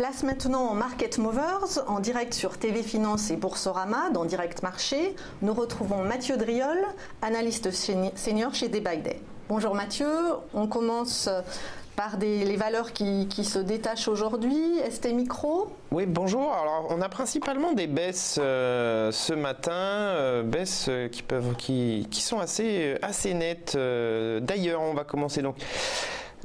Place maintenant en Market Movers, en direct sur TV Finance et Boursorama, dans Direct Marché. Nous retrouvons Mathieu Driol, analyste senior chez Day by Day. Bonjour Mathieu, on commence par les valeurs qui se détachent aujourd'hui. ST Micro. Oui, bonjour. Alors, on a principalement des baisses ce matin, baisses qui sont assez nettes. D'ailleurs, on va commencer donc,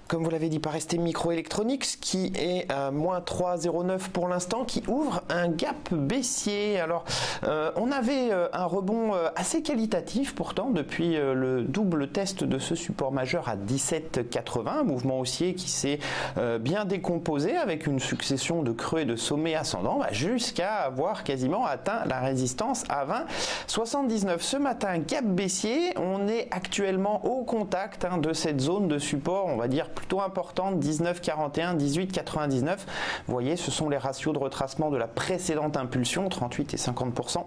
comme vous l'avez dit, par ST Microelectronics, qui est à moins 3,09 pour l'instant, qui ouvre un gap baissier. Alors, on avait un rebond assez qualitatif pourtant depuis le double test de ce support majeur à 17,80, un mouvement haussier qui s'est bien décomposé avec une succession de creux et de sommets ascendants jusqu'à avoir quasiment atteint la résistance à 20,79. Ce matin, gap baissier, on est actuellement au contact de cette zone de support, on va dire plutôt importante, 19,41, 18,99. Vous voyez, ce sont les ratios de retracement de la précédente impulsion, 38 et 50%.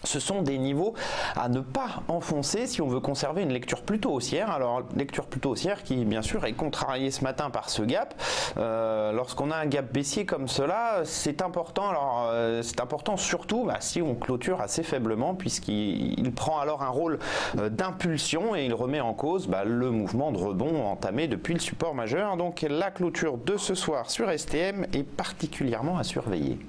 Ce sont des niveaux à ne pas enfoncer si on veut conserver une lecture plutôt haussière. Alors, lecture plutôt haussière qui, bien sûr, est contrariée ce matin par ce gap. Lorsqu'on a un gap baissier comme cela, c'est important. Alors, c'est important surtout si on clôture assez faiblement, puisqu'il prend alors un rôle d'impulsion et il remet en cause le mouvement de rebond entamé depuis le support majeur. Donc, la clôture de ce soir sur STM est particulièrement à surveiller.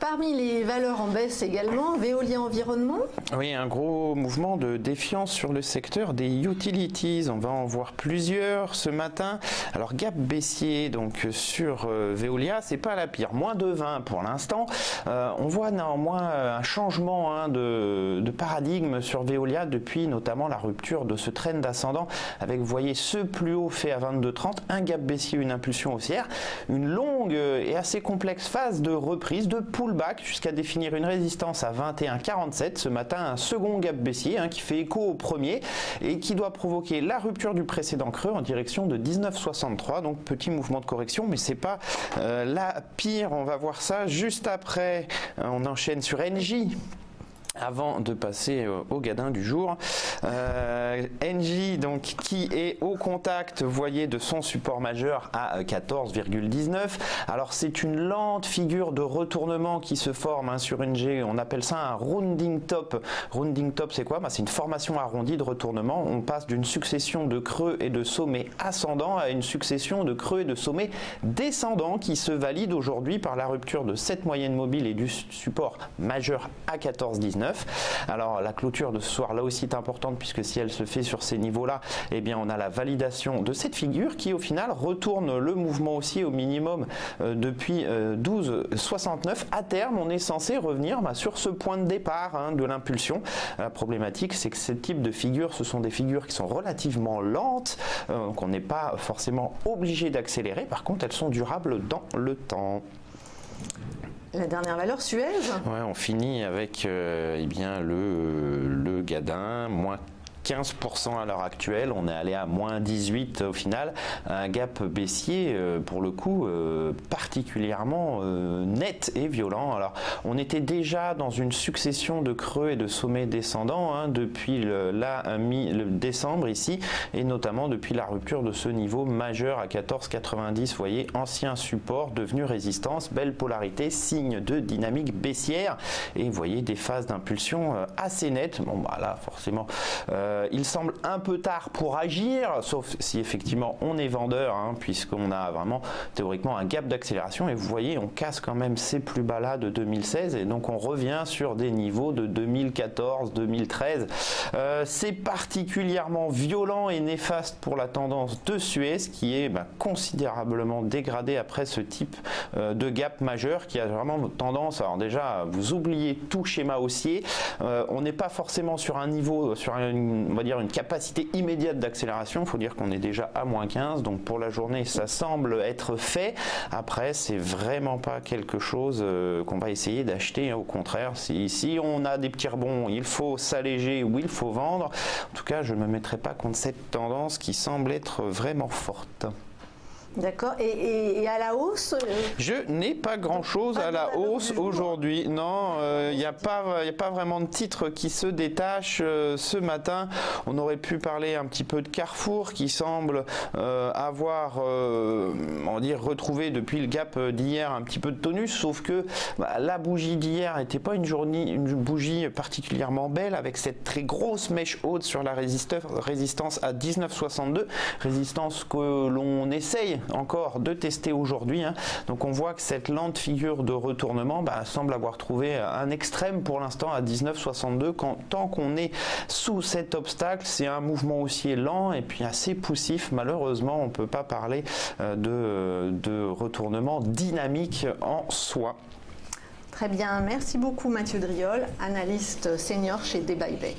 Parmi les valeurs en baisse également, Veolia Environnement. Oui, un gros mouvement de défiance sur le secteur des utilities. On va en voir plusieurs ce matin. Alors, gap baissier donc sur Veolia, c'est pas la pire. Moins de 20 pour l'instant. On voit néanmoins un changement de paradigme sur Veolia depuis notamment la rupture de ce trend ascendant avec, vous voyez, ce plus haut fait à 22,30, un gap baissier, une impulsion haussière, une longue et assez complexe phase de reprise, de pullback jusqu'à définir une résistance à 21,47. Ce matin, un second gap baissier qui fait écho au premier et qui doit provoquer la rupture du précédent creux en direction de 19,63. Donc petit mouvement de correction, mais c'est pas la pire. On va voir ça juste après. On enchaîne sur Engie. Avant de passer au gadin du jour, Engie donc qui est au contact, vous voyez, de son support majeur à 14,19. Alors c'est une lente figure de retournement qui se forme sur Engie. On appelle ça un rounding top. Rounding top, c'est quoi? C'est une formation arrondie de retournement. On passe d'une succession de creux et de sommets ascendants à une succession de creux et de sommets descendants qui se valide aujourd'hui par la rupture de cette moyenne mobile et du support majeur à 14,19. Alors la clôture de ce soir là aussi est importante puisque si elle se fait sur ces niveaux-là, eh bien on a la validation de cette figure qui au final retourne le mouvement haussier au minimum depuis 12,69. À terme, on est censé revenir sur ce point de départ de l'impulsion. La problématique, c'est que ce type de figures, ce sont des figures qui sont relativement lentes, donc on n'est pas forcément obligé d'accélérer. Par contre, elles sont durables dans le temps. La dernière valeur, Suez. Ouais, on finit avec le gadin, moins 15% à l'heure actuelle, on est allé à moins 18 au final, un gap baissier pour le coup particulièrement net et violent. Alors on était déjà dans une succession de creux et de sommets descendants depuis le décembre ici et notamment depuis la rupture de ce niveau majeur à 14,90. Vous voyez, ancien support devenu résistance, belle polarité, signe de dynamique baissière et vous voyez des phases d'impulsion assez nettes. Bon là forcément il semble un peu tard pour agir, sauf si effectivement on est vendeur, puisqu'on a vraiment théoriquement un gap d'accélération et vous voyez on casse quand même ces plus bas là de 2016 et donc on revient sur des niveaux de 2014, 2013. C'est particulièrement violent et néfaste pour la tendance de Suez qui est considérablement dégradée après ce type de gap majeur qui a vraiment tendance, alors déjà vous oubliez tout schéma haussier, on n'est pas forcément sur un niveau, sur on va dire une capacité immédiate d'accélération. Il faut dire qu'on est déjà à moins 15, donc pour la journée ça semble être fait. Après c'est vraiment pas quelque chose qu'on va essayer d'acheter, au contraire, si on a des petits rebonds il faut s'alléger ou il faut vendre. En tout cas je ne me mettrai pas contre cette tendance qui semble être vraiment forte. D'accord. Et à la hausse Je n'ai pas grand-chose à la hausse aujourd'hui. Non, il n'y a pas vraiment de titre qui se détache ce matin. On aurait pu parler un petit peu de Carrefour qui semble avoir, on dire, retrouvé depuis le gap d'hier un petit peu de tonus, sauf que la bougie d'hier n'était pas une bougie particulièrement belle avec cette très grosse mèche haute sur la résistance à 19,62, résistance que l'on essaye encore de tester aujourd'hui. Donc on voit que cette lente figure de retournement semble avoir trouvé un extrême pour l'instant à 19,62. Tant qu'on est sous cet obstacle, c'est un mouvement haussier lent et puis assez poussif. Malheureusement, on ne peut pas parler de retournement dynamique en soi. Très bien, merci beaucoup Mathieu Driol, analyste senior chez Day by Day.